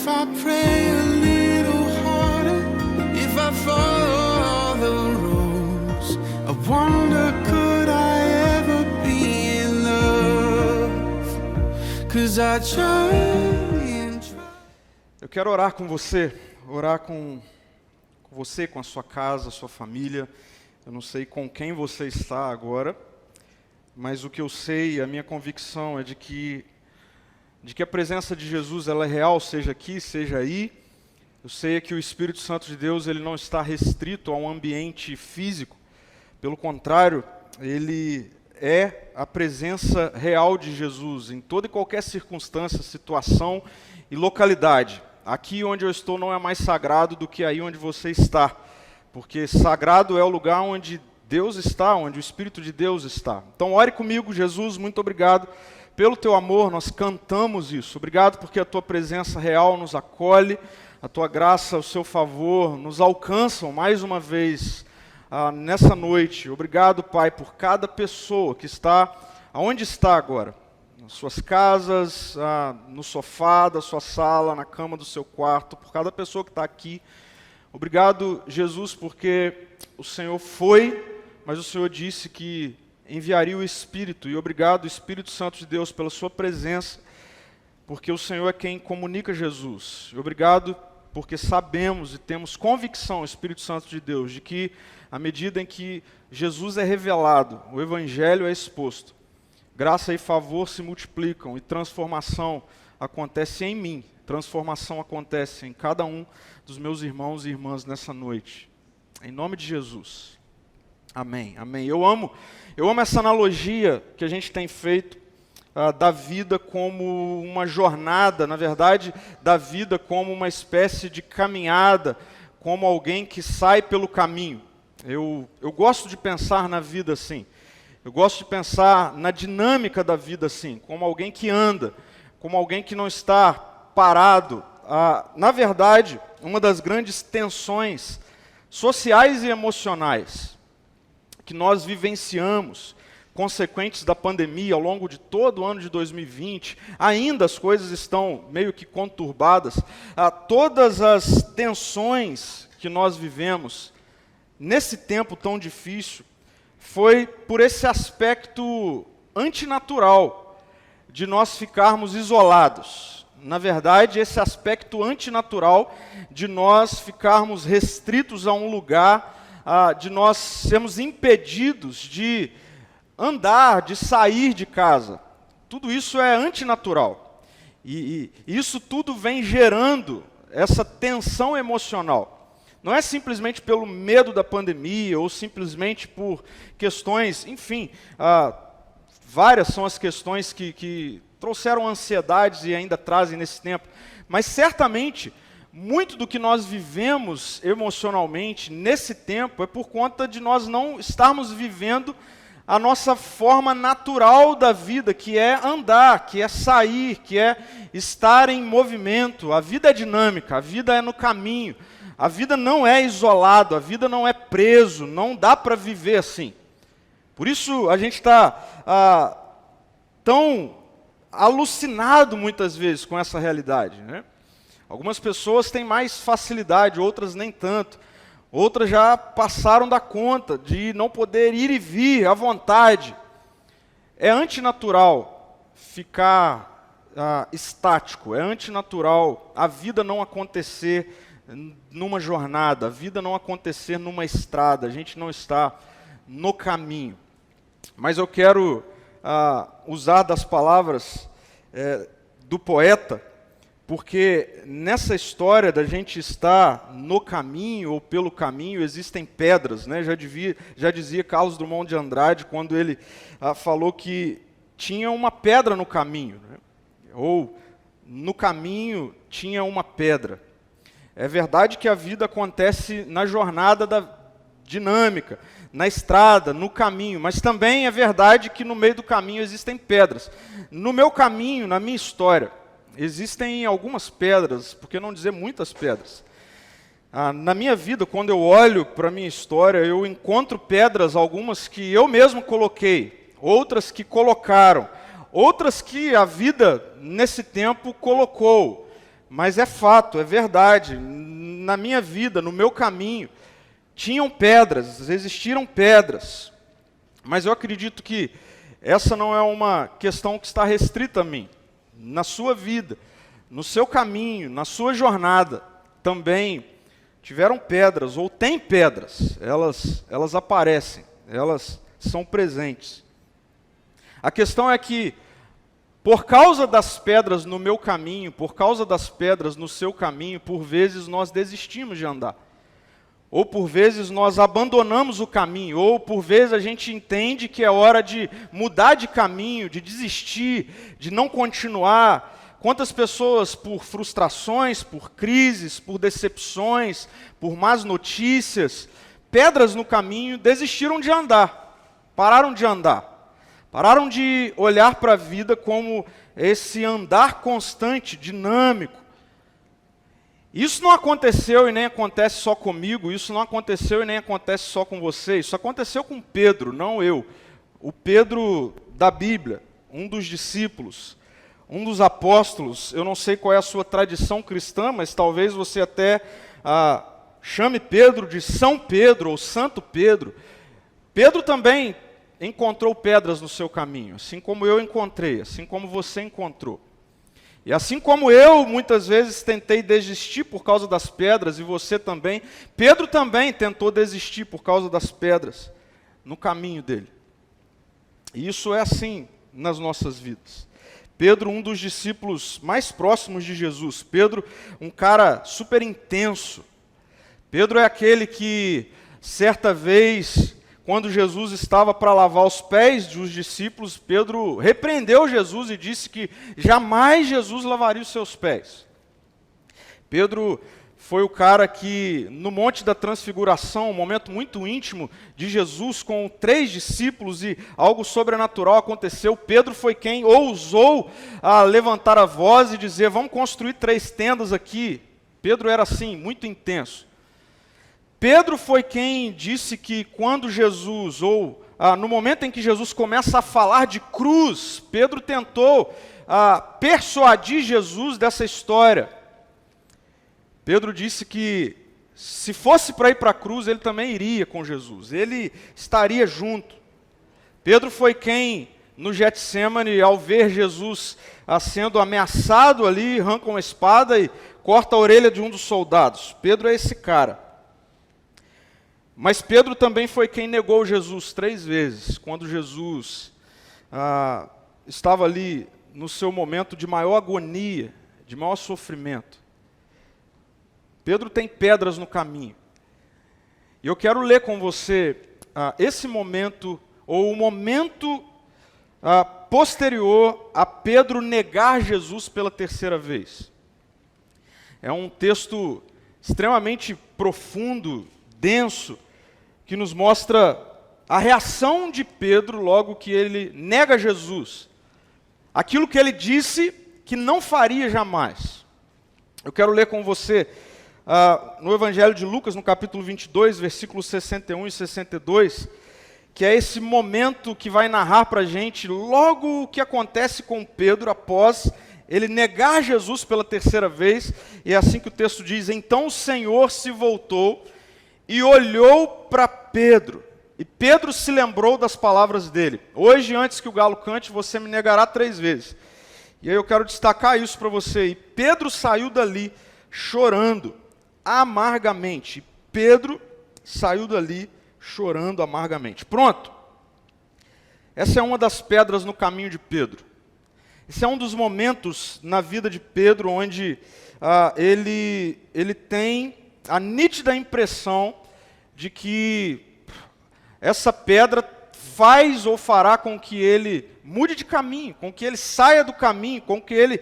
If I pray a little harder, if I follow all the rules, I wonder could I ever be in love? 'Cause I try and try. Eu quero orar com você, orar com você, com a sua casa, a sua família. Eu não sei com quem você está agora, mas o que eu sei, a minha convicção é de que a presença de Jesus ela é real, seja aqui, seja aí. Eu sei que o Espírito Santo de Deus ele não está restrito a um ambiente físico. Pelo contrário, ele é a presença real de Jesus em toda e qualquer circunstância, situação e localidade. Aqui onde eu estou não é mais sagrado do que aí onde você está, porque sagrado é o lugar onde Deus está, onde o Espírito de Deus está. Então ore comigo. Jesus, muito obrigado pelo teu amor, nós cantamos isso. Obrigado porque a tua presença real nos acolhe, a tua graça, o seu favor nos alcançam mais uma vez nessa noite. Obrigado, Pai, por cada pessoa que está aonde está agora. Nas suas casas, no sofá da sua sala, na cama do seu quarto, por cada pessoa que está aqui. Obrigado, Jesus, porque o Senhor foi, mas o Senhor disse que enviaria o Espírito. E obrigado, Espírito Santo de Deus, pela sua presença, porque o Senhor é quem comunica Jesus. E obrigado porque sabemos e temos convicção, Espírito Santo de Deus, de que à medida em que Jesus é revelado, o Evangelho é exposto, graça e favor se multiplicam e transformação acontece em mim, transformação acontece em cada um dos meus irmãos e irmãs nessa noite. Em nome de Jesus. Amém, amém. Eu amo essa analogia que a gente tem feito da vida como uma jornada, na verdade, da vida como uma espécie de caminhada, como alguém que sai pelo caminho. Eu gosto de pensar na vida assim. Eu gosto de pensar na dinâmica da vida assim, como alguém que anda, como alguém que não está parado. Na verdade, uma das grandes tensões sociais e emocionais que nós vivenciamos, consequentes da pandemia ao longo de todo o ano de 2020, ainda as coisas estão meio que conturbadas. Todas as tensões que nós vivemos nesse tempo tão difícil foi por esse aspecto antinatural de nós ficarmos isolados. Na verdade, esse aspecto antinatural de nós ficarmos restritos a um lugar, de nós sermos impedidos de andar, de sair de casa. Tudo isso é antinatural. E isso tudo vem gerando essa tensão emocional. Não é simplesmente pelo medo da pandemia ou simplesmente por questões, enfim, várias são as questões que trouxeram ansiedades e ainda trazem nesse tempo. Mas certamente, muito do que nós vivemos emocionalmente nesse tempo é por conta de nós não estarmos vivendo a nossa forma natural da vida, que é andar, que é sair, que é estar em movimento. A vida é dinâmica, a vida é no caminho. A vida não é isolado, a vida não é preso, não dá para viver assim. Por isso a gente está tão alucinado muitas vezes com essa realidade, né? Algumas pessoas têm mais facilidade, outras nem tanto. Outras já passaram da conta de não poder ir e vir à vontade. É antinatural ficar estático, é antinatural a vida não acontecer numa jornada, a vida não acontecer numa estrada, a gente não está no caminho. Mas eu quero usar das palavras do poeta, porque nessa história da gente estar no caminho ou pelo caminho, existem pedras, né? Já dizia Carlos Drummond de Andrade, quando ele falou que tinha uma pedra no caminho, né? Ou no caminho tinha uma pedra. É verdade que a vida acontece na jornada da dinâmica, na estrada, no caminho, mas também é verdade que no meio do caminho existem pedras. No meu caminho, na minha história, existem algumas pedras, por que não dizer muitas pedras. Na minha vida, quando eu olho para a minha história, eu encontro pedras, algumas que eu mesmo coloquei, outras que colocaram, outras que a vida nesse tempo colocou. mas é fato, é verdade. Na minha vida, no meu caminho, tinham pedras, existiram pedras. Mas eu acredito que essa não é uma questão que está restrita a mim. Na sua vida, no seu caminho, na sua jornada, também tiveram pedras, ou tem pedras. Elas aparecem, elas são presentes. A questão é que, por causa das pedras no meu caminho, por causa das pedras no seu caminho, por vezes nós desistimos de andar. Ou por vezes nós abandonamos o caminho, ou por vezes a gente entende que é hora de mudar de caminho, de desistir, de não continuar. Quantas pessoas, por frustrações, por crises, por decepções, por más notícias, pedras no caminho, desistiram de andar, pararam de andar. Pararam de olhar para a vida como esse andar constante, dinâmico. Isso não aconteceu e nem acontece só comigo, isso não aconteceu e nem acontece só com você, isso aconteceu com Pedro, não eu. O Pedro da Bíblia, um dos discípulos, um dos apóstolos, eu não sei qual é a sua tradição cristã, mas talvez você até chame Pedro de São Pedro ou Santo Pedro. Pedro também encontrou pedras no seu caminho, assim como eu encontrei, assim como você encontrou. E assim como eu muitas vezes tentei desistir por causa das pedras, e você também, Pedro também tentou desistir por causa das pedras no caminho dele. E isso é assim nas nossas vidas. Pedro, um dos discípulos mais próximos de Jesus. Pedro, um cara super intenso. Pedro é aquele que, certa vez, quando Jesus estava para lavar os pés dos discípulos, Pedro repreendeu Jesus e disse que jamais Jesus lavaria os seus pés. Pedro foi o cara que, no Monte da Transfiguração, um momento muito íntimo de Jesus com 3 discípulos e algo sobrenatural aconteceu, Pedro foi quem ousou levantar a voz e dizer, vamos construir 3 tendas aqui. Pedro era assim, muito intenso. Pedro foi quem disse que quando Jesus, no momento em que Jesus começa a falar de cruz, Pedro tentou persuadir Jesus dessa história. Pedro disse que se fosse para ir para a cruz, ele também iria com Jesus, ele estaria junto. Pedro foi quem, no Getsêmani, ao ver Jesus sendo ameaçado ali, arranca uma espada e corta a orelha de um dos soldados. Pedro é esse cara. Mas Pedro também foi quem negou Jesus 3 vezes, quando Jesus estava ali no seu momento de maior agonia, de maior sofrimento. Pedro tem pedras no caminho. E eu quero ler com você esse momento, ou o momento posterior a Pedro negar Jesus pela 3ª vez. É um texto extremamente profundo, denso, que nos mostra a reação de Pedro logo que ele nega Jesus. Aquilo que ele disse que não faria jamais. Eu quero ler com você no Evangelho de Lucas, no capítulo 22, versículos 61 e 62, que é esse momento que vai narrar para a gente logo o que acontece com Pedro após ele negar Jesus pela 3ª vez, e é assim que o texto diz, então o Senhor se voltou e olhou para Pedro, e Pedro se lembrou das palavras dele. Hoje, antes que o galo cante, você me negará 3 vezes. E aí eu quero destacar isso para você. E Pedro saiu dali chorando amargamente. Pedro saiu dali chorando amargamente. Pronto. Essa é uma das pedras no caminho de Pedro. Esse é um dos momentos na vida de Pedro onde ele tem a nítida impressão de que essa pedra faz ou fará com que ele mude de caminho, com que ele saia do caminho, com que ele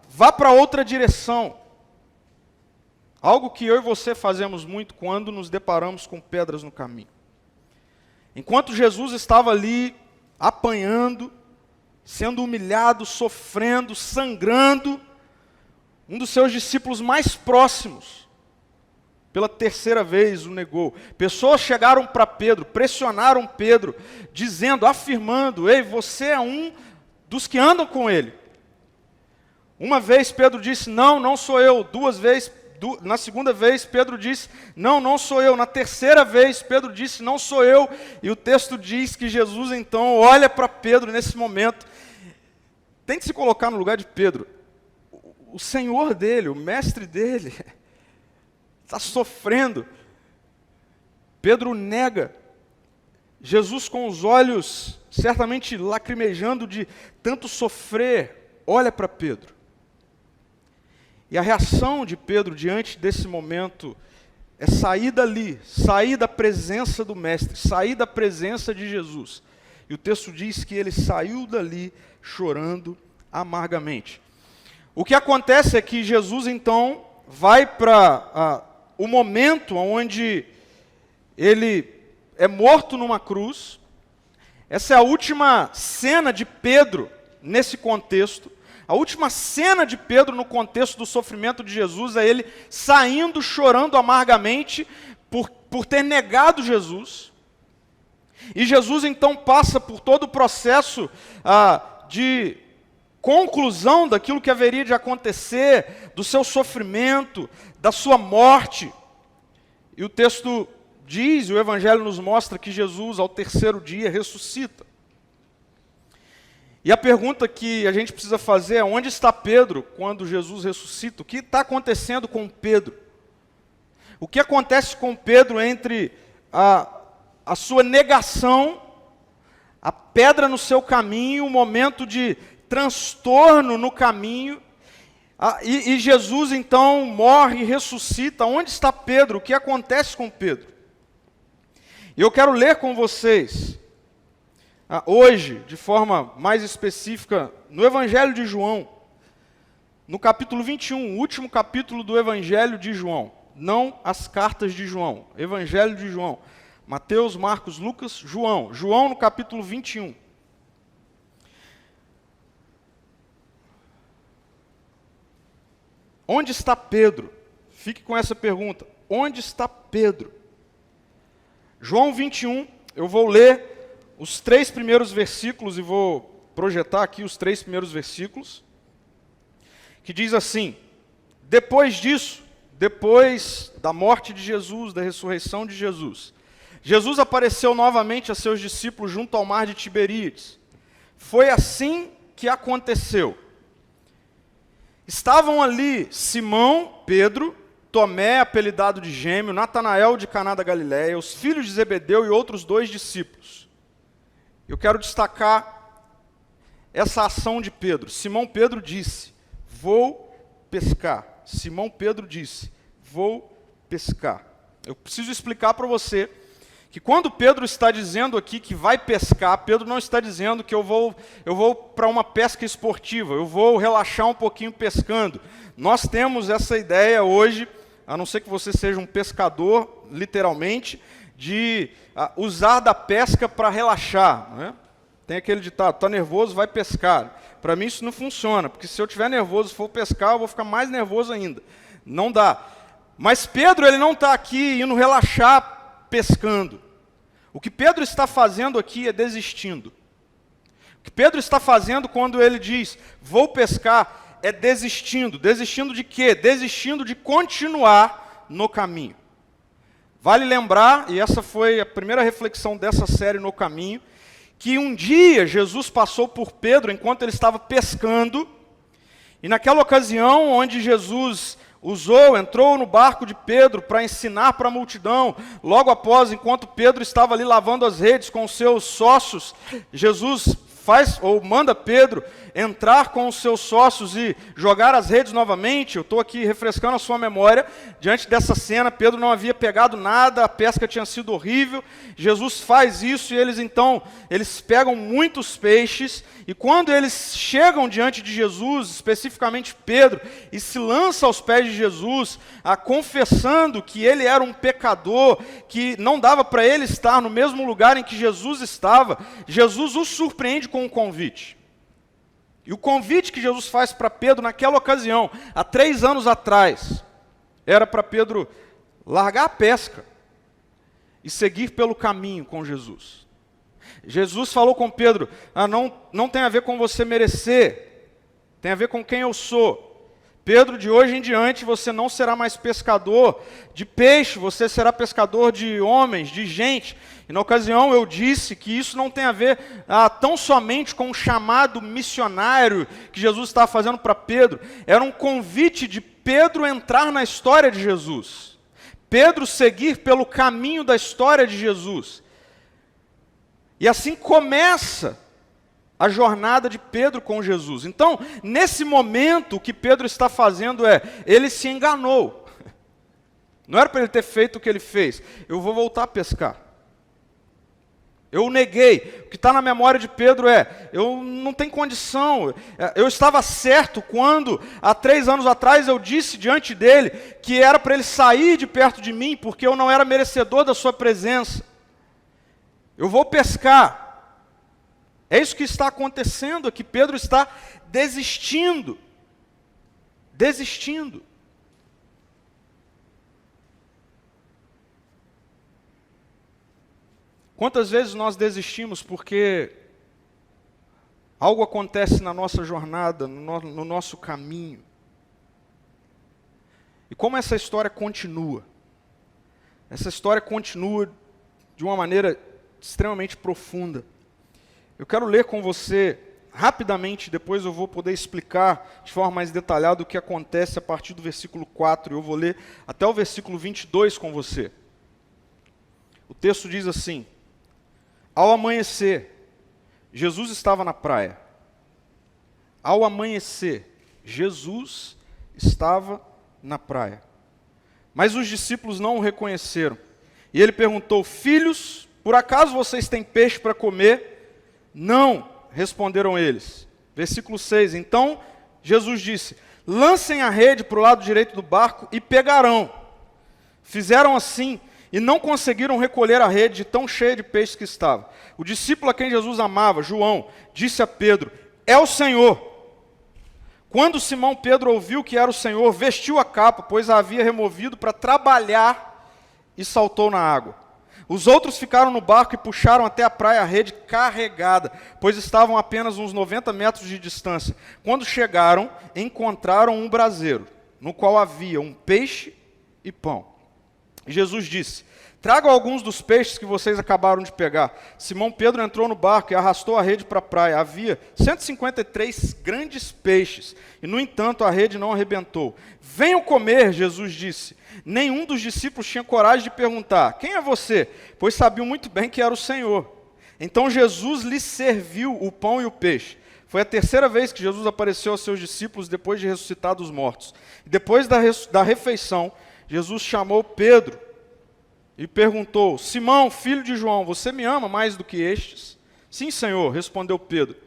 vá para outra direção. Algo que eu e você fazemos muito quando nos deparamos com pedras no caminho. Enquanto Jesus estava ali apanhando, sendo humilhado, sofrendo, sangrando, um dos seus discípulos mais próximos, pela 3ª vez o negou. Pessoas chegaram para Pedro, pressionaram Pedro, dizendo, afirmando, ei, você é um dos que andam com ele. Uma vez Pedro disse, não, não sou eu. Duas vezes, na segunda vez Pedro disse, não, não sou eu. Na terceira vez Pedro disse, não sou eu. E o texto diz que Jesus então olha para Pedro nesse momento. Tente se colocar no lugar de Pedro. O Senhor dele, o mestre dele, está sofrendo. Pedro nega. Jesus com os olhos certamente lacrimejando de tanto sofrer, olha para Pedro. E a reação de Pedro diante desse momento é sair dali, sair da presença do mestre, sair da presença de Jesus. E o texto diz que ele saiu dali chorando amargamente. O que acontece é que Jesus então vai para o momento onde ele é morto numa cruz. Essa é a última cena de Pedro nesse contexto. A última cena de Pedro no contexto do sofrimento de Jesus é ele saindo chorando amargamente por ter negado Jesus. E Jesus então passa por todo o processo de conclusão daquilo que haveria de acontecer, do seu sofrimento, da sua morte. E o texto diz, o Evangelho nos mostra que Jesus, ao terceiro dia, ressuscita. E a pergunta que a gente precisa fazer é, onde está Pedro quando Jesus ressuscita? O que está acontecendo com Pedro? O que acontece com Pedro entre a sua negação, a pedra no seu caminho, o momento de transtorno no caminho, e Jesus então morre e ressuscita? Onde está Pedro? O que acontece com Pedro? E eu quero ler com vocês, hoje, de forma mais específica, no Evangelho de João, no capítulo 21, o último capítulo do Evangelho de João, não as cartas de João, Evangelho de João, Mateus, Marcos, Lucas, João, no capítulo 21. Onde está Pedro? Fique com essa pergunta. Onde está Pedro? João 21, eu vou ler os 3 primeiros versículos e vou projetar aqui os 3 primeiros versículos, que diz assim: depois disso, depois da morte de Jesus, da ressurreição de Jesus, Jesus apareceu novamente a seus discípulos junto ao mar de Tiberíades. Foi assim que aconteceu. Estavam ali Simão, Pedro, Tomé, apelidado de Gêmeo, Natanael de Caná da Galileia, os filhos de Zebedeu e outros 2 discípulos. Eu quero destacar essa ação de Pedro. Simão Pedro disse, vou pescar. Simão Pedro disse, vou pescar. Eu preciso explicar para você que quando Pedro está dizendo aqui que vai pescar, Pedro não está dizendo que eu vou para uma pesca esportiva, eu vou relaxar um pouquinho pescando. Nós temos essa ideia hoje, a não ser que você seja um pescador, literalmente, de usar da pesca para relaxar. Não é? Tem aquele ditado, está nervoso, vai pescar. Para mim isso não funciona, porque se eu estiver nervoso e for pescar, eu vou ficar mais nervoso ainda. Não dá. Mas Pedro, ele não está aqui indo relaxar pescando. O que Pedro está fazendo aqui é desistindo. O que Pedro está fazendo quando ele diz, vou pescar, é desistindo. Desistindo de quê? Desistindo de continuar no caminho. Vale lembrar, e essa foi a primeira reflexão dessa série no caminho, que um dia Jesus passou por Pedro enquanto ele estava pescando, e naquela ocasião onde Jesus entrou no barco de Pedro para ensinar para a multidão, logo após, enquanto Pedro estava ali lavando as redes com os seus sócios, Jesus manda Pedro entrar com os seus sócios e jogar as redes novamente. Eu estou aqui refrescando a sua memória. Diante dessa cena, Pedro não havia pegado nada, a pesca tinha sido horrível. Jesus faz isso e eles pegam muitos peixes. E quando eles chegam diante de Jesus, especificamente Pedro, e se lança aos pés de Jesus, confessando que ele era um pecador, que não dava para ele estar no mesmo lugar em que Jesus estava, Jesus o surpreende com um convite. E o convite que Jesus faz para Pedro naquela ocasião, há 3 anos atrás, era para Pedro largar a pesca e seguir pelo caminho com Jesus. Jesus falou com Pedro, não tem a ver com você merecer, tem a ver com quem eu sou. Pedro, de hoje em diante, você não será mais pescador de peixe, você será pescador de homens, de gente. E na ocasião eu disse que isso não tem a ver tão somente com o chamado missionário que Jesus estava fazendo para Pedro. Era um convite de Pedro entrar na história de Jesus. Pedro seguir pelo caminho da história de Jesus. E assim começa a jornada de Pedro com Jesus. Então, nesse momento, o que Pedro está fazendo ele se enganou. Não era para ele ter feito o que ele fez. Eu vou voltar a pescar. Eu o neguei. O que está na memória de Pedro eu não tenho condição. Eu estava certo quando, há 3 anos atrás, eu disse diante dele que era para ele sair de perto de mim, porque eu não era merecedor da sua presença. Eu vou pescar. É isso que está acontecendo aqui. Pedro está desistindo. Desistindo. Quantas vezes nós desistimos porque algo acontece na nossa jornada, no nosso caminho? E como essa história continua? Essa história continua de uma maneira extremamente profunda. Eu quero ler com você rapidamente, depois eu vou poder explicar de forma mais detalhada o que acontece a partir do versículo 4. Eu vou ler até o versículo 22 com você. O texto diz assim: ao amanhecer, Jesus estava na praia. Ao amanhecer, Jesus estava na praia. Mas os discípulos não o reconheceram. E ele perguntou: filhos, por acaso vocês têm peixe para comer? Não, responderam eles. Versículo 6, então Jesus disse: lancem a rede para o lado direito do barco e pegarão. Fizeram assim e não conseguiram recolher a rede de tão cheia de peixes que estava. O discípulo a quem Jesus amava, João, disse a Pedro: é o Senhor. Quando Simão Pedro ouviu que era o Senhor, vestiu a capa, pois a havia removido para trabalhar, e saltou na água. Os outros ficaram no barco e puxaram até a praia a rede carregada, pois estavam apenas uns 90 metros de distância. Quando chegaram, encontraram um braseiro, no qual havia um peixe e pão. E Jesus disse: tragam alguns dos peixes que vocês acabaram de pegar. Simão Pedro entrou no barco e arrastou a rede para a praia. Havia 153 grandes peixes, e no entanto a rede não arrebentou. Venham comer, Jesus disse. Nenhum dos discípulos tinha coragem de perguntar: quem é você? Pois sabiam muito bem que era o Senhor. Então Jesus lhes serviu o pão e o peixe. Foi a 3ª vez que Jesus apareceu aos seus discípulos depois de ressuscitar dos mortos. Depois da refeição, Jesus chamou Pedro e perguntou: Simão, filho de João, você me ama mais do que estes? Sim, Senhor, respondeu Pedro.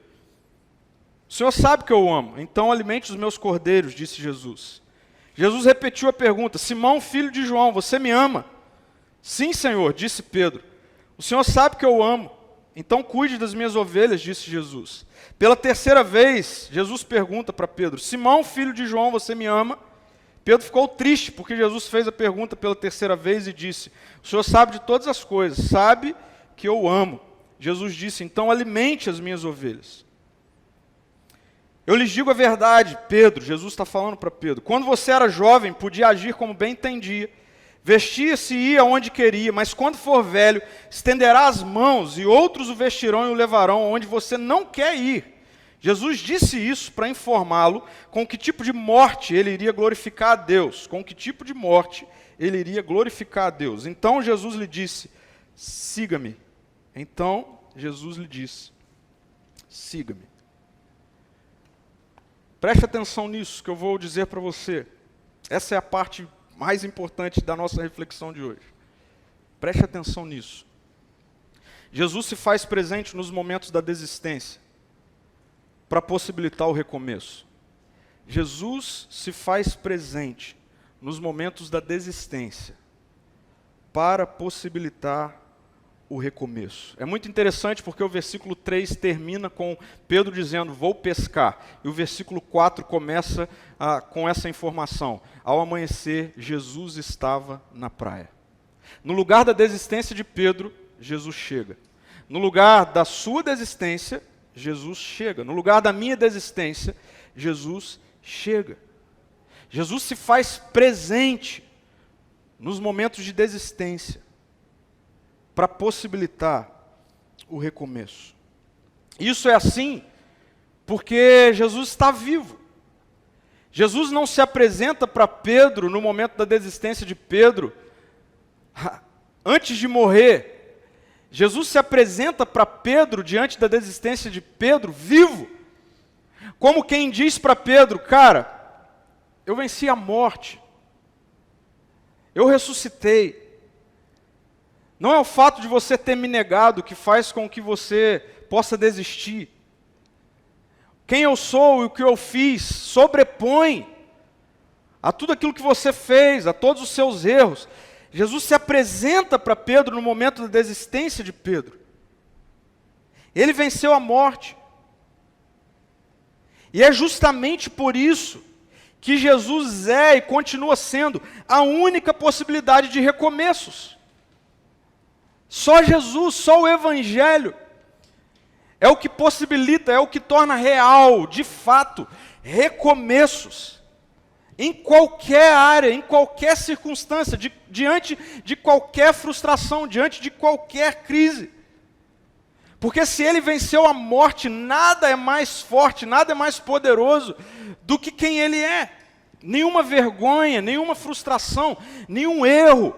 O Senhor sabe que eu o amo, então alimente os meus cordeiros, disse Jesus. Jesus repetiu a pergunta: Simão, filho de João, você me ama? Sim, Senhor, disse Pedro. O Senhor sabe que eu o amo, então cuide das minhas ovelhas, disse Jesus. Pela 3ª vez, Jesus pergunta para Pedro: Simão, filho de João, você me ama? Pedro ficou triste porque Jesus fez a pergunta pela 3ª vez e disse: o Senhor sabe de todas as coisas, sabe que eu o amo. Jesus disse: então alimente as minhas ovelhas. Eu lhes digo a verdade, Pedro, Jesus está falando para Pedro, quando você era jovem, podia agir como bem entendia, vestia-se e ia onde queria, mas quando for velho, estenderá as mãos e outros o vestirão e o levarão onde você não quer ir. Jesus disse isso para informá-lo com que tipo de morte ele iria glorificar a Deus, com que tipo de morte ele iria glorificar a Deus. Então Jesus lhe disse: siga-me. Então Jesus lhe disse: siga-me. Preste atenção nisso que eu vou dizer para você. Essa é a parte mais importante da nossa reflexão de hoje. Preste atenção nisso. Jesus se faz presente nos momentos da desistência para possibilitar o recomeço. Jesus se faz presente nos momentos da desistência para possibilitar o recomeço. É muito interessante porque o versículo 3 termina com Pedro dizendo: vou pescar. E o versículo 4 começa com essa informação: ao amanhecer, Jesus estava na praia. No lugar da desistência de Pedro, Jesus chega. No lugar da sua desistência, Jesus chega. No lugar da minha desistência, Jesus chega. Jesus se faz presente nos momentos de desistência para possibilitar o recomeço. Isso é assim porque Jesus está vivo. Jesus não se apresenta para Pedro no momento da desistência de Pedro antes de morrer. Jesus se apresenta para Pedro diante da desistência de Pedro vivo. Como quem diz para Pedro: cara, eu venci a morte. Eu ressuscitei. Não é o fato de você ter me negado que faz com que você possa desistir. Quem eu sou e o que eu fiz sobrepõe a tudo aquilo que você fez, a todos os seus erros. Jesus se apresenta para Pedro no momento da desistência de Pedro. Ele venceu a morte. E é justamente por isso que Jesus é e continua sendo a única possibilidade de recomeços. Só Jesus, só o Evangelho é o que possibilita, é o que torna real, de fato, recomeços. Em qualquer área, em qualquer circunstância, diante de qualquer frustração, diante de qualquer crise. Porque se ele venceu a morte, nada é mais forte, nada é mais poderoso do que quem ele é. Nenhuma vergonha, nenhuma frustração, nenhum erro,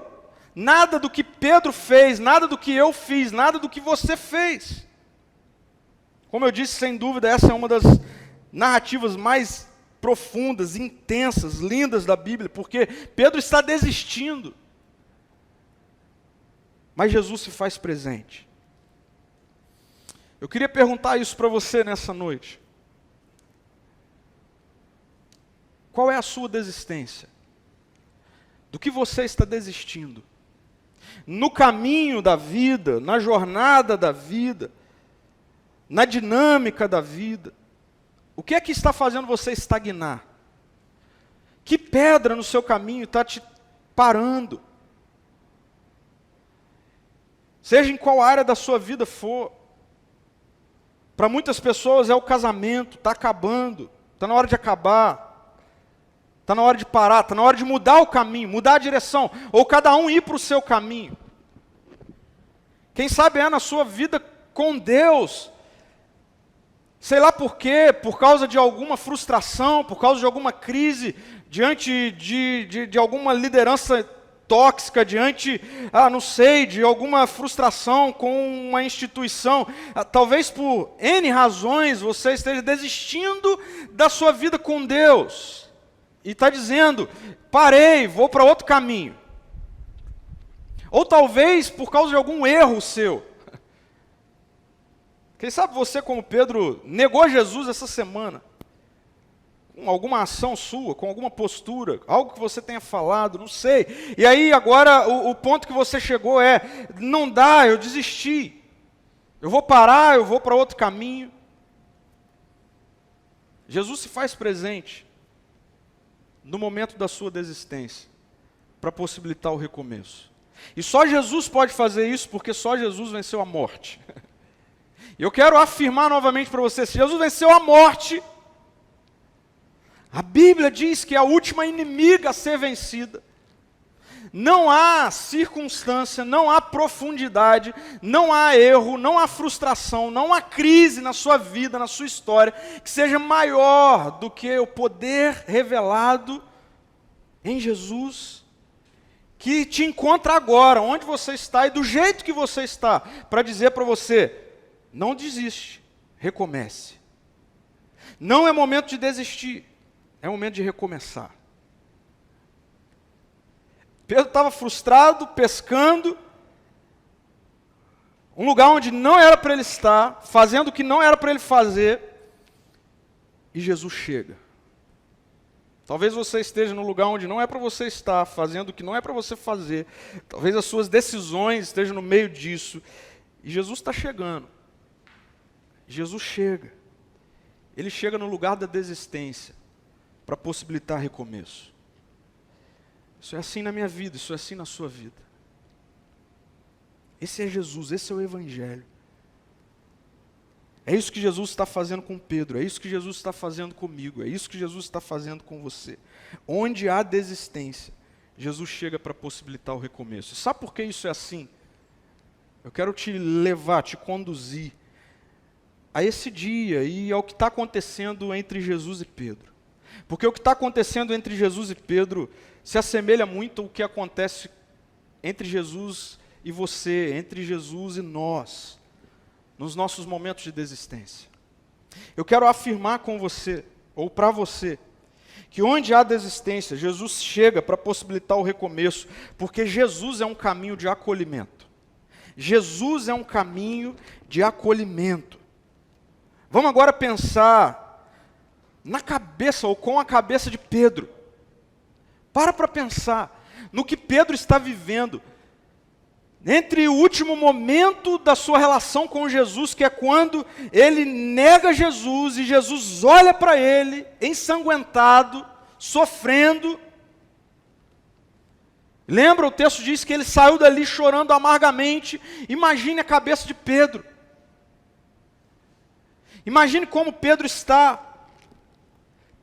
nada do que Pedro fez, nada do que eu fiz, nada do que você fez. Como eu disse, sem dúvida, essa é uma das narrativas mais profundas, intensas, lindas da Bíblia, porque Pedro está desistindo. Mas Jesus se faz presente. Eu queria perguntar isso para você nessa noite. Qual é a sua desistência? Do que você está desistindo? No caminho da vida, na jornada da vida, na dinâmica da vida, o que é que está fazendo você estagnar? Que pedra no seu caminho está te parando? Seja em qual área da sua vida for. Para muitas pessoas é o casamento, está acabando, está na hora de acabar, está na hora de parar, está na hora de mudar o caminho, mudar a direção, ou cada um ir para o seu caminho. Quem sabe é na sua vida com Deus, sei lá por quê, por causa de alguma frustração, por causa de alguma crise, diante de alguma liderança tóxica, diante, não sei, de alguma frustração com uma instituição, talvez por N razões você esteja desistindo da sua vida com Deus, e está dizendo, parei, vou para outro caminho. Ou talvez por causa de algum erro seu. Quem sabe você, como Pedro, negou Jesus essa semana, com alguma ação sua, com alguma postura, algo que você tenha falado, não sei. E aí agora o ponto que você chegou é, não dá, eu desisti. Eu vou parar, eu vou para outro caminho. Jesus se faz presente no momento da sua desistência, para possibilitar o recomeço. E só Jesus pode fazer isso, porque só Jesus venceu a morte. E eu quero afirmar novamente para você, se Jesus venceu a morte, a Bíblia diz que é a última inimiga a ser vencida. Não há circunstância, não há profundidade, não há erro, não há frustração, não há crise na sua vida, na sua história, que seja maior do que o poder revelado em Jesus, que te encontra agora, onde você está e do jeito que você está, para dizer para você, não desiste, recomece. Não é momento de desistir. É momento de recomeçar. Pedro estava frustrado, pescando, um lugar onde não era para ele estar, fazendo o que não era para ele fazer, e Jesus chega. Talvez você esteja no lugar onde não é para você estar, fazendo o que não é para você fazer, talvez as suas decisões estejam no meio disso, e Jesus está chegando. Jesus chega. Ele chega no lugar da desistência, para possibilitar recomeço. Isso é assim na minha vida, isso é assim na sua vida. Esse é Jesus, esse é o Evangelho. É isso que Jesus está fazendo com Pedro, é isso que Jesus está fazendo comigo, é isso que Jesus está fazendo com você. Onde há desistência, Jesus chega para possibilitar o recomeço. Sabe por que isso é assim? Eu quero te levar, te conduzir a esse dia e ao que está acontecendo entre Jesus e Pedro. Porque o que está acontecendo entre Jesus e Pedro se assemelha muito ao que acontece entre Jesus e você, entre Jesus e nós, nos nossos momentos de desistência. Eu quero afirmar com você, ou para você, que onde há desistência, Jesus chega para possibilitar o recomeço, porque Jesus é um caminho de acolhimento. Jesus é um caminho de acolhimento. Vamos agora pensar na cabeça, ou com a cabeça de Pedro. Para pensar no que Pedro está vivendo, entre o último momento da sua relação com Jesus, que é quando ele nega Jesus, e Jesus olha para ele, ensanguentado, sofrendo. Lembra, o texto diz que ele saiu dali chorando amargamente. Imagine a cabeça de Pedro. Imagine como Pedro está.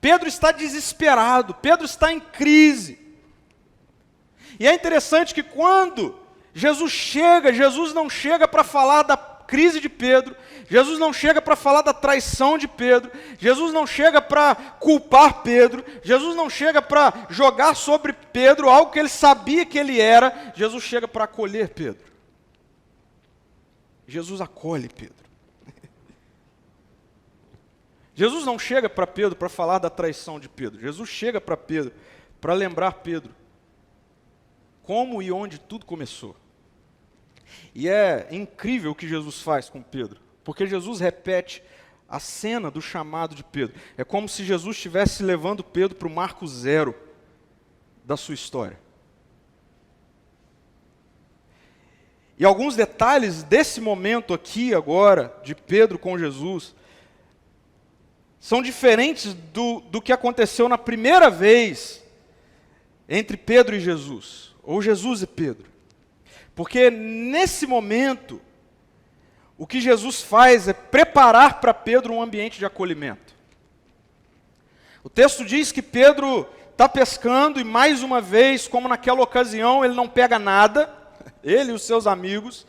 Pedro está desesperado, Pedro está em crise. E é interessante que quando Jesus chega, Jesus não chega para falar da crise de Pedro, Jesus não chega para falar da traição de Pedro, Jesus não chega para culpar Pedro, Jesus não chega para jogar sobre Pedro algo que ele sabia que ele era, Jesus chega para acolher Pedro. Jesus acolhe Pedro. Jesus não chega para Pedro para falar da traição de Pedro, Jesus chega para Pedro para lembrar Pedro como e onde tudo começou. E é incrível o que Jesus faz com Pedro, porque Jesus repete a cena do chamado de Pedro. É como se Jesus estivesse levando Pedro para o marco zero da sua história. E alguns detalhes desse momento aqui agora, de Pedro com Jesus, são diferentes do que aconteceu na primeira vez entre Pedro e Jesus, ou Jesus e Pedro. Porque nesse momento, o que Jesus faz é preparar para Pedro um ambiente de acolhimento. O texto diz que Pedro está pescando e mais uma vez, como naquela ocasião, ele não pega nada, ele e os seus amigos,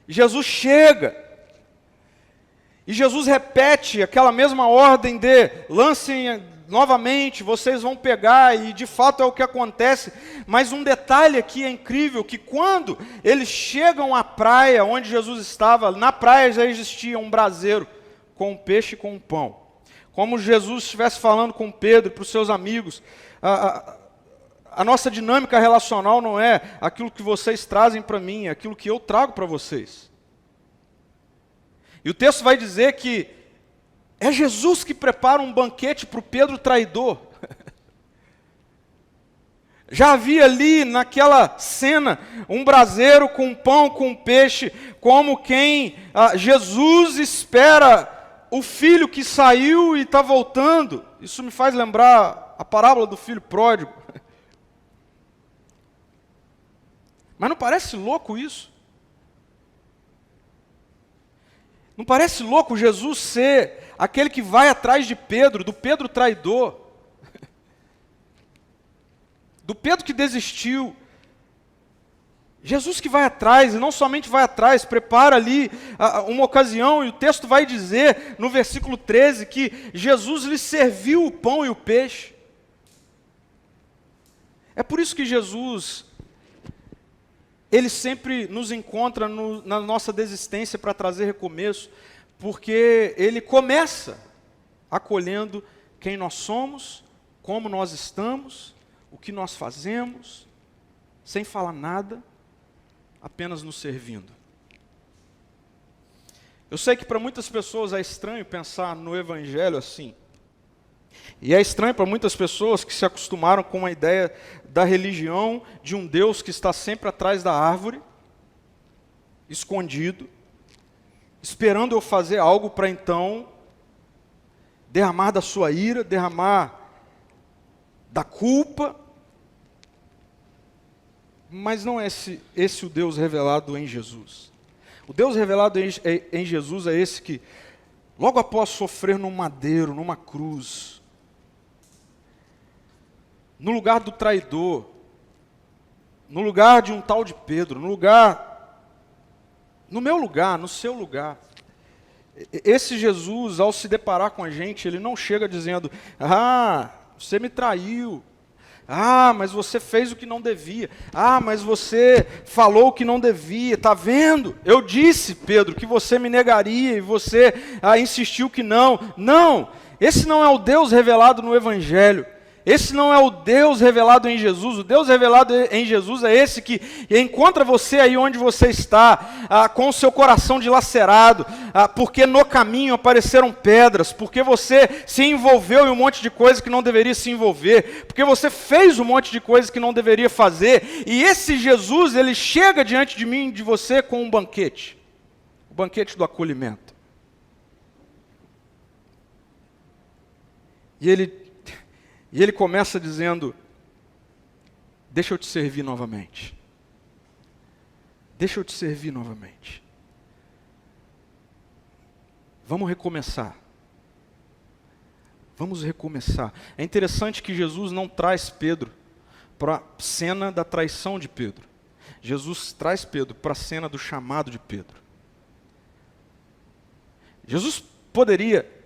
e Jesus chega. E Jesus repete aquela mesma ordem de lancem novamente, vocês vão pegar, e de fato é o que acontece. Mas um detalhe aqui é incrível, que quando eles chegam à praia onde Jesus estava, na praia já existia um braseiro com um peixe e com um pão. Como Jesus estivesse falando com Pedro, para os seus amigos, a nossa dinâmica relacional não é aquilo que vocês trazem para mim, é aquilo que eu trago para vocês. E o texto vai dizer que é Jesus que prepara um banquete para o Pedro traidor. Já havia ali naquela cena um braseiro com pão, com peixe, como quem Jesus espera o filho que saiu e está voltando. Isso me faz lembrar a parábola do filho pródigo. Mas não parece louco isso? Não parece louco Jesus ser aquele que vai atrás de Pedro, do Pedro traidor, do Pedro que desistiu? Jesus que vai atrás, e não somente vai atrás, prepara ali uma ocasião, e o texto vai dizer, no versículo 13, que Jesus lhe serviu o pão e o peixe. É por isso que Jesus, ele sempre nos encontra na nossa desistência para trazer recomeço, porque ele começa acolhendo quem nós somos, como nós estamos, o que nós fazemos, sem falar nada, apenas nos servindo. Eu sei que para muitas pessoas é estranho pensar no Evangelho assim. E é estranho para muitas pessoas que se acostumaram com a ideia da religião, de um Deus que está sempre atrás da árvore, escondido, esperando eu fazer algo para então derramar da sua ira, derramar da culpa. Mas não é esse o Deus revelado em Jesus. O Deus revelado em Jesus é esse que logo após sofrer num madeiro, numa cruz, no lugar do traidor, no lugar de um tal de Pedro, no meu lugar, no seu lugar. Esse Jesus, ao se deparar com a gente, ele não chega dizendo: você me traiu. Mas você fez o que não devia. Mas você falou o que não devia. Está vendo? Eu disse, Pedro, que você me negaria e você insistiu que não. Não, esse não é o Deus revelado no Evangelho. Esse não é o Deus revelado em Jesus. O Deus revelado em Jesus é esse que encontra você aí onde você está, com o seu coração dilacerado, porque no caminho apareceram pedras, porque você se envolveu em um monte de coisa que não deveria se envolver, porque você fez um monte de coisas que não deveria fazer, e esse Jesus, ele chega diante de mim e de você com um banquete, o banquete do acolhimento. E ele começa dizendo: deixa eu te servir novamente. Deixa eu te servir novamente. Vamos recomeçar. Vamos recomeçar. É interessante que Jesus não traz Pedro para a cena da traição de Pedro. Jesus traz Pedro para a cena do chamado de Pedro. Jesus poderia...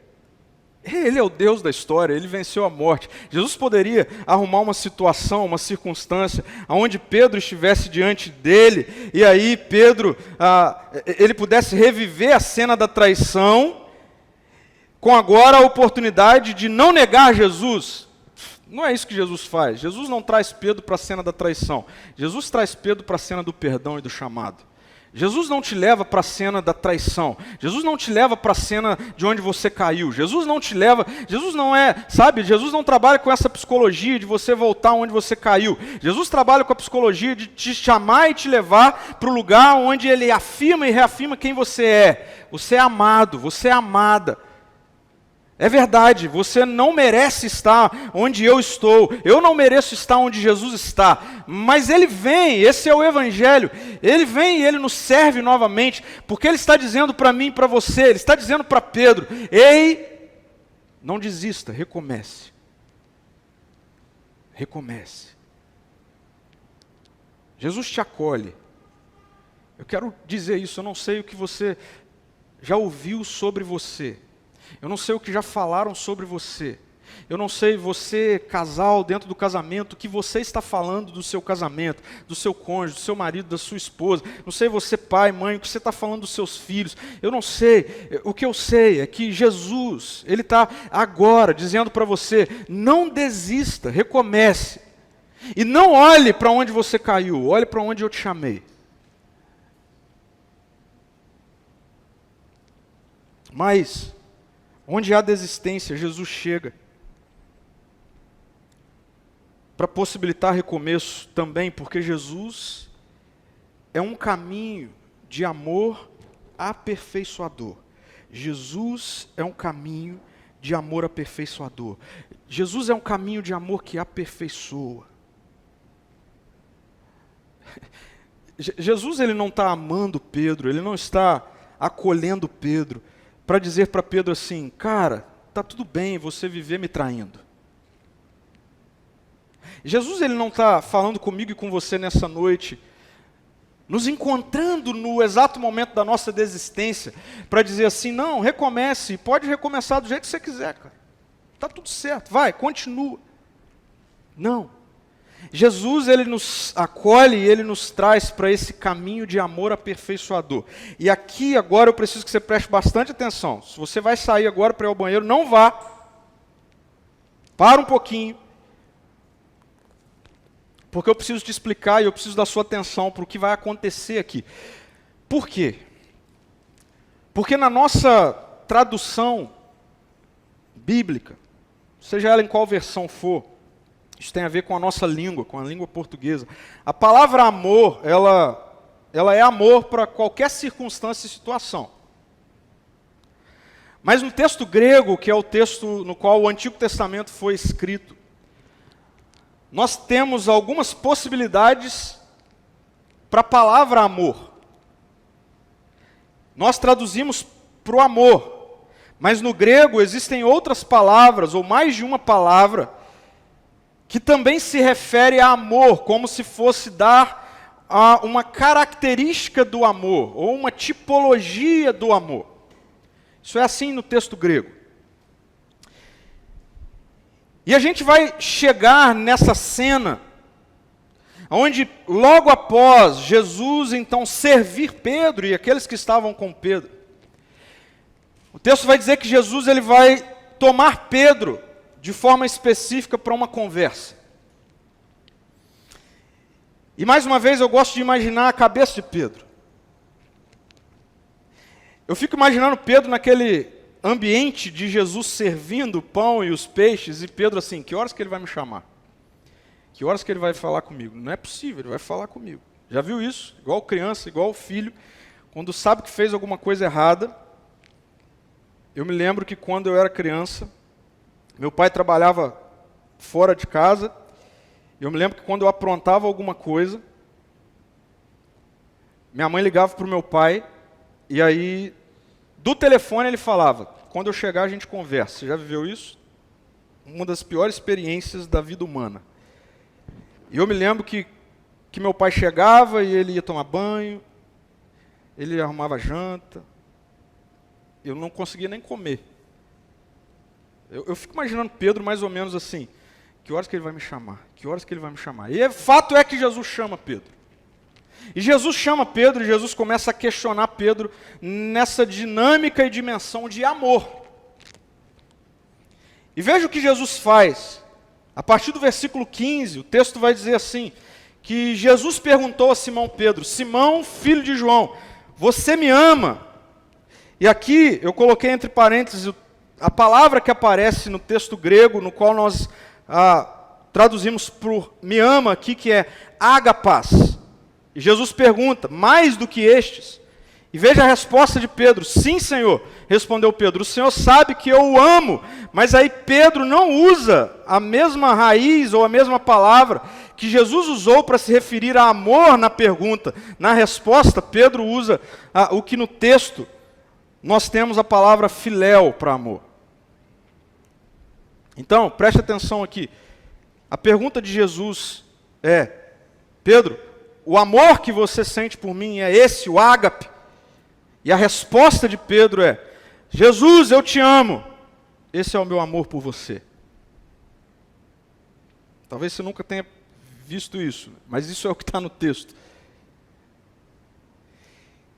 Ele é o Deus da história, ele venceu a morte. Jesus poderia arrumar uma situação, uma circunstância, onde Pedro estivesse diante dele, e aí Pedro, ele pudesse reviver a cena da traição, com agora a oportunidade de não negar Jesus. Não é isso que Jesus faz. Jesus não traz Pedro para a cena da traição. Jesus traz Pedro para a cena do perdão e do chamado. Jesus não te leva para a cena da traição. Jesus não te leva para a cena de onde você caiu. Jesus não te leva... Jesus não Jesus não trabalha com essa psicologia de você voltar onde você caiu. Jesus trabalha com a psicologia de te chamar e te levar para o lugar onde ele afirma e reafirma quem você é. Você é amado, você é amada. É verdade, você não merece estar onde eu estou, eu não mereço estar onde Jesus está, mas Ele vem, esse é o Evangelho, Ele vem e Ele nos serve novamente, porque Ele está dizendo para mim e para você, Ele está dizendo para Pedro: ei, não desista, recomece. Recomece. Jesus te acolhe. Eu quero dizer isso, eu não sei o que você já ouviu sobre você. Eu não sei o que já falaram sobre você. Eu não sei, você, casal, dentro do casamento, o que você está falando do seu casamento, do seu cônjuge, do seu marido, da sua esposa. Não sei, você, pai, mãe, o que você está falando dos seus filhos. Eu não sei. O que eu sei é que Jesus, Ele está agora dizendo para você: não desista, recomece. E não olhe para onde você caiu, olhe para onde eu te chamei. Mas... onde há desistência, Jesus chega para possibilitar recomeço também, porque Jesus é um caminho de amor aperfeiçoador. Jesus é um caminho de amor aperfeiçoador. Jesus é um caminho de amor que aperfeiçoa. Jesus, ele não está amando Pedro, ele não está acolhendo Pedro, para dizer para Pedro assim: cara, está tudo bem você viver me traindo. Jesus, ele não está falando comigo e com você nessa noite, nos encontrando no exato momento da nossa desistência, para dizer assim: não, recomece, pode recomeçar do jeito que você quiser, cara. Está tudo certo, vai, continua. Não. Jesus, ele nos acolhe e ele nos traz para esse caminho de amor aperfeiçoador. E aqui agora eu preciso que você preste bastante atenção. Se você vai sair agora para ir ao banheiro, não vá. Para um pouquinho. Porque eu preciso te explicar e eu preciso da sua atenção para o que vai acontecer aqui. Por quê? Porque na nossa tradução bíblica, seja ela em qual versão for, isso tem a ver com a nossa língua, com a língua portuguesa. A palavra amor, ela é amor para qualquer circunstância e situação. Mas no texto grego, que é o texto no qual o Antigo Testamento foi escrito, nós temos algumas possibilidades para a palavra amor. Nós traduzimos para o amor, Mas no grego existem outras palavras, ou mais de uma palavra, que também se refere a amor, como se fosse dar uma característica do amor, ou uma tipologia do amor. Isso é assim no texto grego. E a gente vai chegar nessa cena, onde logo após Jesus então servir Pedro e aqueles que estavam com Pedro, o texto vai dizer que Jesus ele vai tomar Pedro de forma específica para uma conversa. E mais uma vez eu gosto de imaginar a cabeça de Pedro. Eu fico imaginando Pedro naquele ambiente de Jesus servindo o pão e os peixes, e Pedro assim, que horas que ele vai me chamar? Que horas que ele vai falar comigo? Não é possível, ele vai falar comigo. Já viu isso? Igual criança, igual filho, quando sabe que fez alguma coisa errada. Eu me lembro que quando eu era criança, meu pai trabalhava fora de casa. Eu me lembro que quando eu aprontava alguma coisa, minha mãe ligava para o meu pai, e aí, do telefone ele falava, quando eu chegar a gente conversa. Você já viveu isso? Uma das piores experiências da vida humana. E eu me lembro que meu pai chegava e ele ia tomar banho, ele arrumava janta, eu não conseguia nem comer. Eu fico imaginando Pedro mais ou menos assim, que horas que ele vai me chamar? Que horas que ele vai me chamar? E o fato é que Jesus chama Pedro. E Jesus chama Pedro e Jesus começa a questionar Pedro nessa dinâmica e dimensão de amor. E veja o que Jesus faz. A partir do versículo 15, o texto vai dizer assim, que Jesus perguntou a Simão Pedro, Simão, filho de João, você me ama? E aqui eu coloquei entre parênteses a palavra que aparece no texto grego, no qual nós traduzimos por me ama aqui, que é agapas. E Jesus pergunta, mais do que estes? E veja a resposta de Pedro, sim, Senhor, respondeu Pedro, o Senhor sabe que eu o amo. Mas aí Pedro não usa a mesma raiz ou a mesma palavra que Jesus usou para se referir a amor na pergunta. Na resposta, Pedro usa o que no texto nós temos a palavra filéu para amor. Então, preste atenção aqui. A pergunta de Jesus é, Pedro, o amor que você sente por mim é esse, o ágape? E a resposta de Pedro é, Jesus, eu te amo. Esse é o meu amor por você. Talvez você nunca tenha visto isso, mas isso é o que está no texto.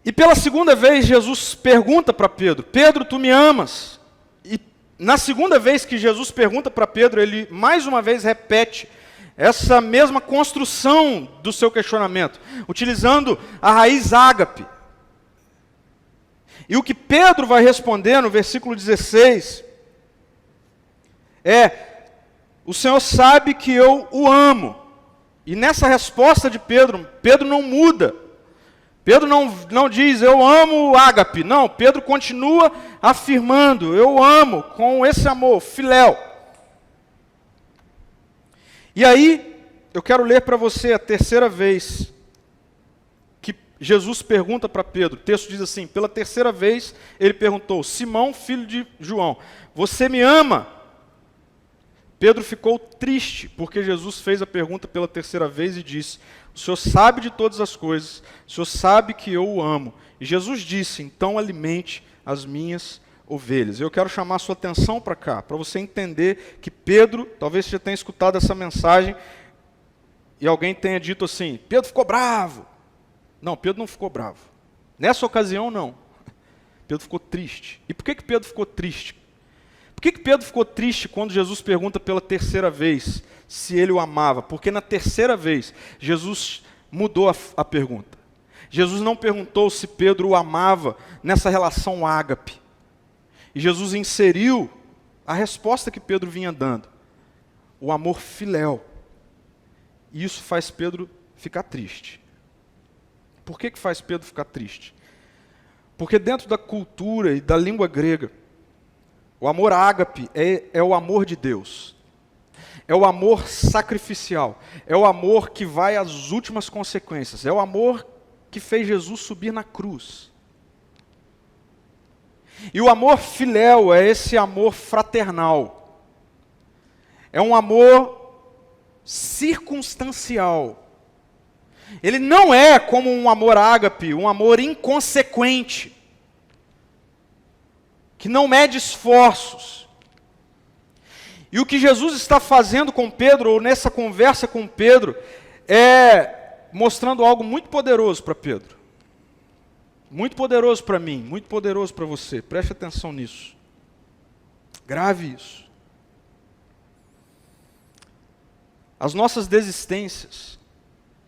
E pela segunda vez, Jesus pergunta para Pedro, Pedro, tu me amas? E na segunda vez que Jesus pergunta para Pedro, ele mais uma vez repete essa mesma construção do seu questionamento, utilizando a raiz ágape. E o que Pedro vai responder no versículo 16 é, o Senhor sabe que eu o amo. E nessa resposta de Pedro, Pedro não muda. Pedro não diz, eu amo o ágape. Não, Pedro continua afirmando, eu amo com esse amor, filéu. E aí, eu quero ler para você a terceira vez que Jesus pergunta para Pedro. O texto diz assim, pela terceira vez ele perguntou, Simão, filho de João, você me ama? Pedro ficou triste, porque Jesus fez a pergunta pela terceira vez e disse, o Senhor sabe de todas as coisas, o Senhor sabe que eu o amo. E Jesus disse, então alimente as minhas ovelhas. Eu quero chamar a sua atenção para cá, para você entender que Pedro, talvez você já tenha escutado essa mensagem, e alguém tenha dito assim, Pedro ficou bravo. Não, Pedro não ficou bravo. Nessa ocasião, não. Pedro ficou triste. E por que Pedro ficou triste? Por que Pedro ficou triste quando Jesus pergunta pela terceira vez se ele o amava? Porque na terceira vez, Jesus mudou a pergunta. Jesus não perguntou se Pedro o amava nessa relação ágape. E Jesus inseriu a resposta que Pedro vinha dando. O amor filéu. E isso faz Pedro ficar triste. Por que faz Pedro ficar triste? Porque dentro da cultura e da língua grega, o amor ágape é o amor de Deus. É o amor sacrificial. É o amor que vai às últimas consequências. É o amor que fez Jesus subir na cruz. E o amor filéu é esse amor fraternal. É um amor circunstancial. Ele não é como um amor ágape, um amor inconsequente, que não mede esforços. E o que Jesus está fazendo com Pedro, ou nessa conversa com Pedro, é mostrando algo muito poderoso para Pedro. Muito poderoso para mim, muito poderoso para você. Preste atenção nisso. Grave isso. As nossas desistências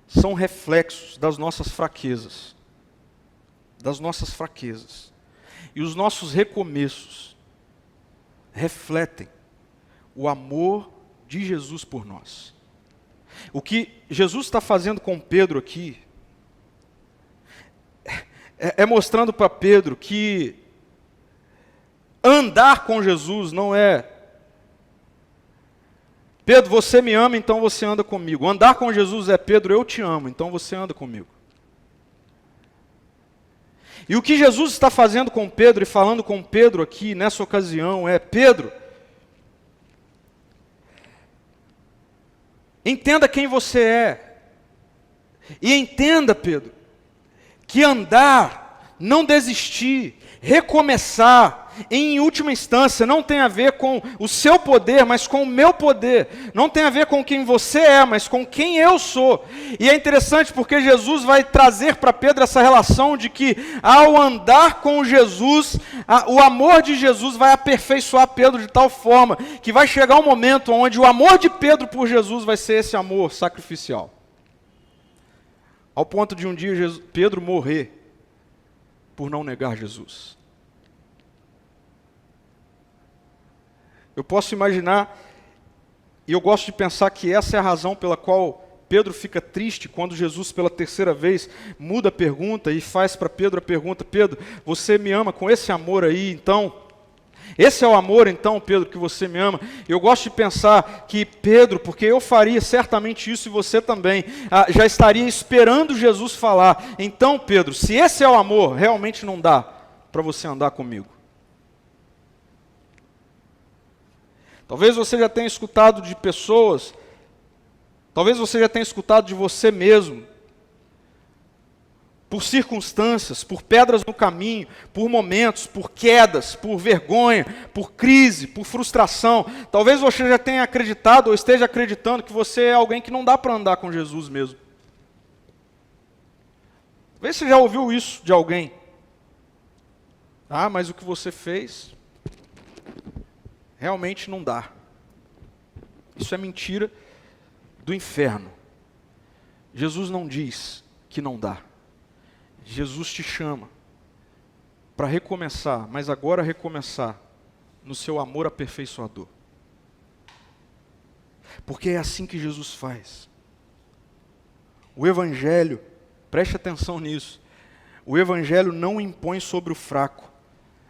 são reflexos das nossas fraquezas. Das nossas fraquezas. E os nossos recomeços refletem o amor de Jesus por nós. O que Jesus está fazendo com Pedro aqui é mostrando para Pedro que andar com Jesus não é: Pedro, você me ama, então você anda comigo. Andar com Jesus é: Pedro, eu te amo, então você anda comigo. E o que Jesus está fazendo com Pedro e falando com Pedro aqui nessa ocasião é: Pedro, entenda quem você é. E entenda, Pedro, que andar, não desistir, recomeçar, em última instância, não tem a ver com o seu poder, mas com o meu poder. Não tem a ver com quem você é, mas com quem eu sou. E é interessante porque Jesus vai trazer para Pedro essa relação de que, ao andar com Jesus, o amor de Jesus vai aperfeiçoar Pedro de tal forma que vai chegar um momento onde o amor de Pedro por Jesus vai ser esse amor sacrificial. Ao ponto de um dia Pedro morrer por não negar Jesus. Eu posso imaginar, e eu gosto de pensar que essa é a razão pela qual Pedro fica triste quando Jesus pela terceira vez muda a pergunta e faz para Pedro a pergunta: Pedro, você me ama com esse amor aí, então? Esse é o amor, então, Pedro, que você me ama? Eu gosto de pensar que Pedro, porque eu faria certamente isso e você também, já estaria esperando Jesus falar: então, Pedro, se esse é o amor, realmente não dá para você andar comigo. Talvez você já tenha escutado de pessoas, talvez você já tenha escutado de você mesmo, por circunstâncias, por pedras no caminho, por momentos, por quedas, por vergonha, por crise, por frustração. Talvez você já tenha acreditado ou esteja acreditando que você é alguém que não dá para andar com Jesus mesmo. Talvez você já ouviu isso de alguém. Ah, mas o que você fez realmente não dá. Isso é mentira do inferno. Jesus não diz que não dá. Jesus te chama para recomeçar, mas agora recomeçar no seu amor aperfeiçoador. Porque é assim que Jesus faz. O Evangelho, preste atenção nisso, o Evangelho não impõe sobre o fraco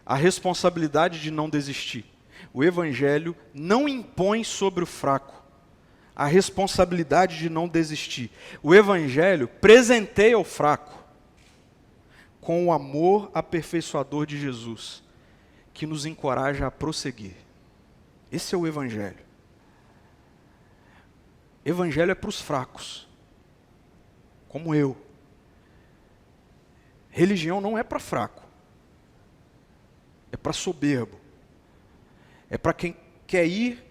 a responsabilidade de não desistir. O Evangelho não impõe sobre o fraco a responsabilidade de não desistir. O Evangelho presenteia o fraco com o amor aperfeiçoador de Jesus, que nos encoraja a prosseguir. Esse é o Evangelho. Evangelho é para os fracos, como eu. Religião não é para fraco, é para soberbo. É para quem quer ir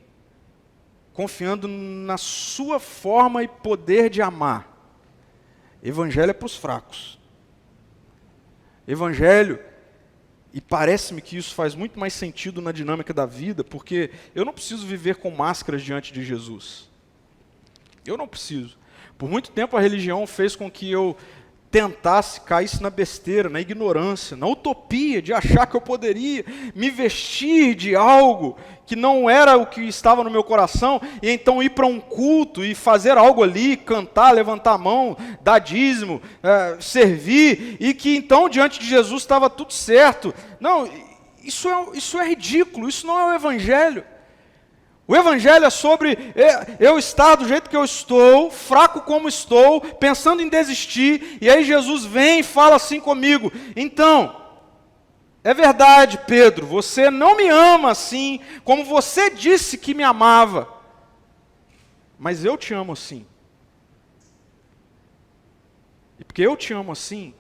confiando na sua forma e poder de amar. Evangelho é para os fracos. Evangelho, e parece-me que isso faz muito mais sentido na dinâmica da vida, porque eu não preciso viver com máscaras diante de Jesus. Eu não preciso. Por muito tempo a religião fez com que eu tentasse, caísse na besteira, na ignorância, na utopia de achar que eu poderia me vestir de algo que não era o que estava no meu coração, e então ir para um culto e fazer algo ali, cantar, levantar a mão, dar dízimo, servir, e que então diante de Jesus estava tudo certo. Não, isso é ridículo, isso não é o Evangelho. O Evangelho é sobre eu estar do jeito que eu estou, fraco como estou, pensando em desistir, e aí Jesus vem e fala assim comigo: então, é verdade, Pedro, você não me ama assim, como você disse que me amava, mas eu te amo assim. E porque eu te amo assim,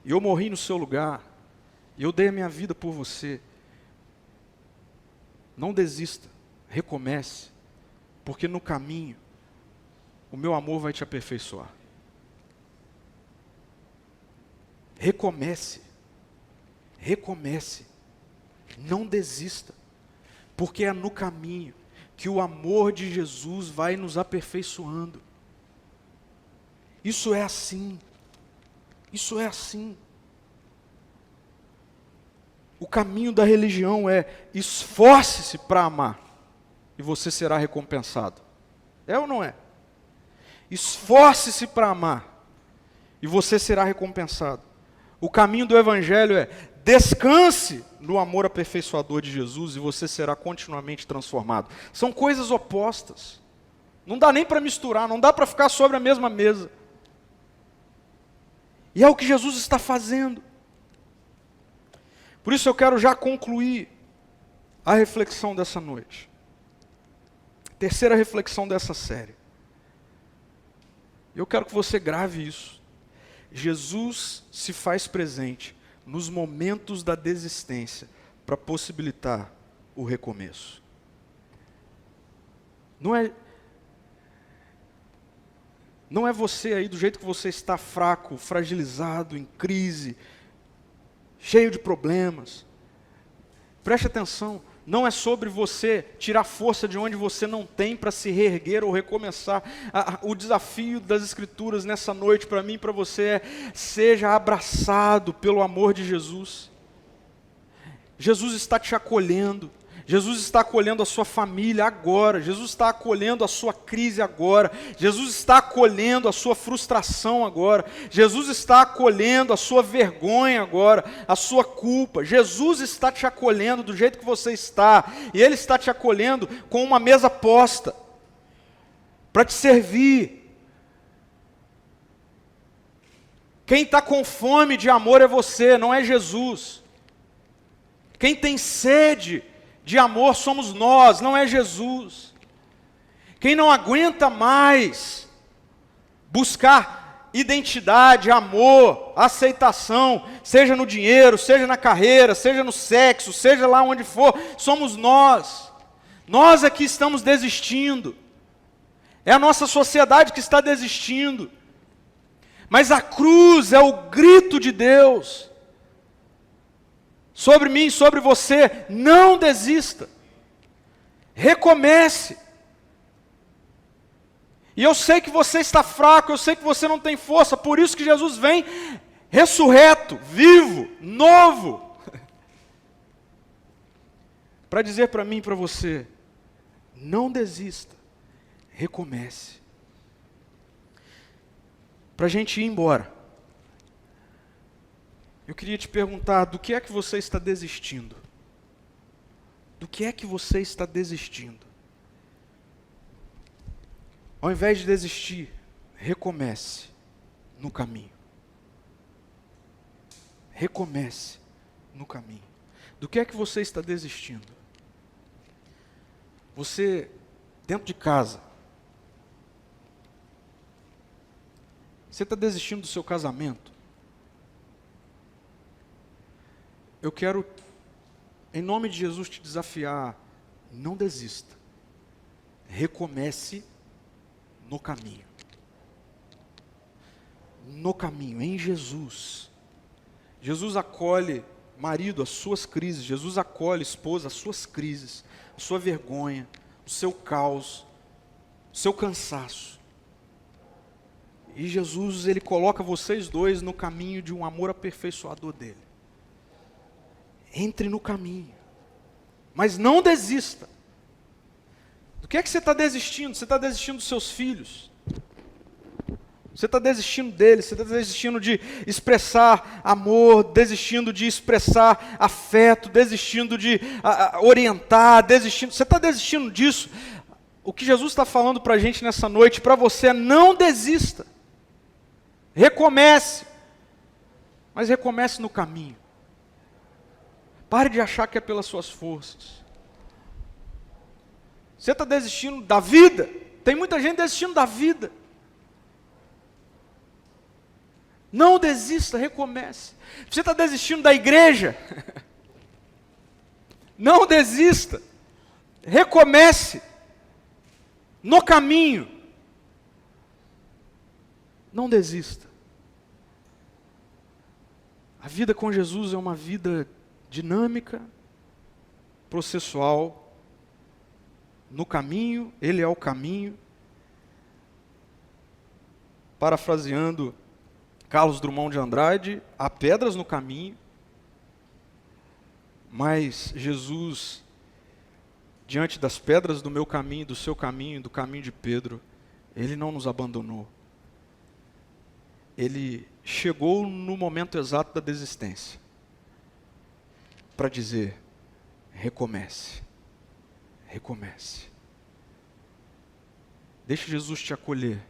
e eu morri no seu lugar, e eu dei a minha vida por você, não desista, recomece, porque no caminho, o meu amor vai te aperfeiçoar. Recomece, recomece, não desista, porque é no caminho que o amor de Jesus vai nos aperfeiçoando. Isso é assim, isso é assim. O caminho da religião é esforce-se para amar e você será recompensado. É ou não é? Esforce-se para amar e você será recompensado. O caminho do Evangelho é descanse no amor aperfeiçoador de Jesus e você será continuamente transformado. São coisas opostas. Não dá nem para misturar, não dá para ficar sobre a mesma mesa. E é o que Jesus está fazendo. Por isso eu quero já concluir a reflexão dessa noite. Terceira reflexão dessa série. Eu quero que você grave isso. Jesus se faz presente nos momentos da desistência para possibilitar o recomeço. Não é você aí do jeito que você está fraco, fragilizado, em crise, cheio de problemas. Preste atenção, não é sobre você tirar força de onde você não tem para se reerguer ou recomeçar. O desafio das Escrituras nessa noite para mim e para você é: seja abraçado pelo amor de Jesus. Jesus está te acolhendo. Jesus está acolhendo a sua família agora. Jesus está acolhendo a sua crise agora. Jesus está acolhendo a sua frustração agora. Jesus está acolhendo a sua vergonha agora, a sua culpa. Jesus está te acolhendo do jeito que você está. E Ele está te acolhendo com uma mesa posta para te servir. Quem está com fome de amor é você, não é Jesus. Quem tem sede de amor somos nós, não é Jesus. Quem não aguenta mais buscar identidade, amor, aceitação, seja no dinheiro, seja na carreira, seja no sexo, seja lá onde for, somos nós. Nós é que estamos desistindo. É a nossa sociedade que está desistindo. Mas a cruz é o grito de Deus sobre mim, sobre você: não desista, recomece. E eu sei que você está fraco, eu sei que você não tem força, por isso que Jesus vem ressurreto, vivo, novo, para dizer para mim e para você: não desista, recomece. Para a gente ir embora, eu queria te perguntar: do que é que você está desistindo? Do que é que você está desistindo? Ao invés de desistir, recomece no caminho. Recomece no caminho. Do que é que você está desistindo? Você, dentro de casa, você está desistindo do seu casamento? Eu quero, em nome de Jesus, te desafiar: não desista. Recomece no caminho. No caminho, em Jesus. Jesus acolhe, marido, as suas crises. Jesus acolhe, esposa, as suas crises, a sua vergonha, o seu caos, o seu cansaço. E Jesus, Ele coloca vocês dois no caminho de um amor aperfeiçoador dEle. Entre no caminho, mas não desista. Do que é que você está desistindo? Você está desistindo dos seus filhos? Você está desistindo deles? Você está desistindo de expressar amor, desistindo de expressar afeto, desistindo de orientar, desistindo? Você está desistindo disso? O que Jesus está falando para a gente nessa noite, para você, é: não desista. Recomece. Mas recomece no caminho. Pare de achar que é pelas suas forças. Você está desistindo da vida? Tem muita gente desistindo da vida. Não desista, recomece. Você está desistindo da igreja? Não desista. Recomece. No caminho. Não desista. A vida com Jesus é uma vida dinâmica, processual. No caminho, Ele é o caminho. Parafraseando Carlos Drummond de Andrade, há pedras no caminho, mas Jesus, diante das pedras do meu caminho, do seu caminho, do caminho de Pedro, Ele não nos abandonou. Ele chegou no momento exato da desistência, para dizer, recomece, recomece. Deixe Jesus te acolher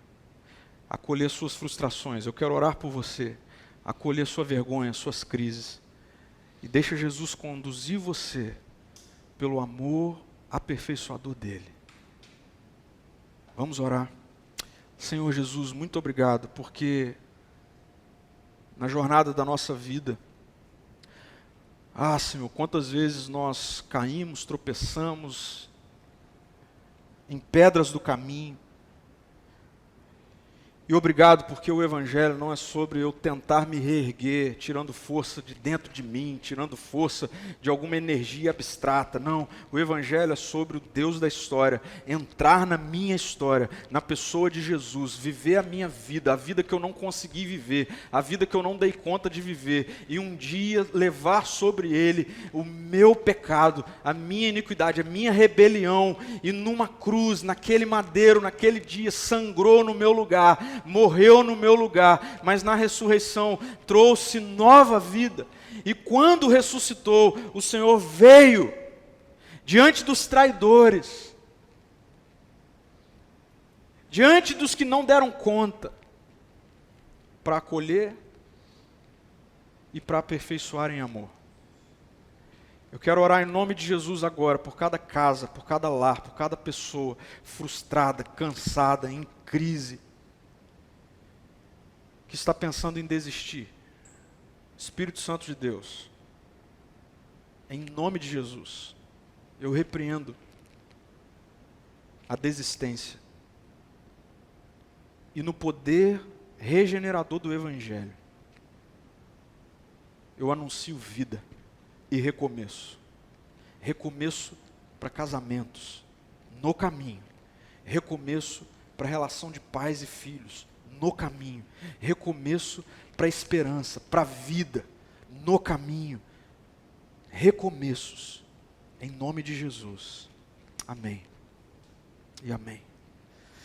suas frustrações. Eu quero orar por você, acolher sua vergonha, suas crises, e deixa Jesus conduzir você pelo amor aperfeiçoador dele. Vamos orar. Senhor Jesus, muito obrigado, porque na jornada da nossa vida, Senhor, quantas vezes nós caímos, tropeçamos em pedras do caminho. E obrigado porque o Evangelho não é sobre eu tentar me reerguer, tirando força de dentro de mim, tirando força de alguma energia abstrata. Não, o Evangelho é sobre o Deus da história, entrar na minha história, na pessoa de Jesus, viver a minha vida, a vida que eu não consegui viver, a vida que eu não dei conta de viver, e um dia levar sobre ele o meu pecado, a minha iniquidade, a minha rebelião, e numa cruz, naquele madeiro, naquele dia, sangrou no meu lugar, morreu no meu lugar, mas na ressurreição trouxe nova vida. E quando ressuscitou, o Senhor veio diante dos traidores, diante dos que não deram conta, para acolher e para aperfeiçoar em amor. Eu quero orar em nome de Jesus agora, por cada casa, por cada lar, por cada pessoa frustrada, cansada, em crise, que está pensando em desistir. Espírito Santo de Deus, em nome de Jesus, eu repreendo a desistência. E no poder regenerador do Evangelho, eu anuncio vida e recomeço. Recomeço para casamentos, no caminho. Recomeço para relação de pais e filhos, no caminho. Recomeço para esperança, para vida, no caminho. Recomeços, em nome de Jesus. Amém e amém.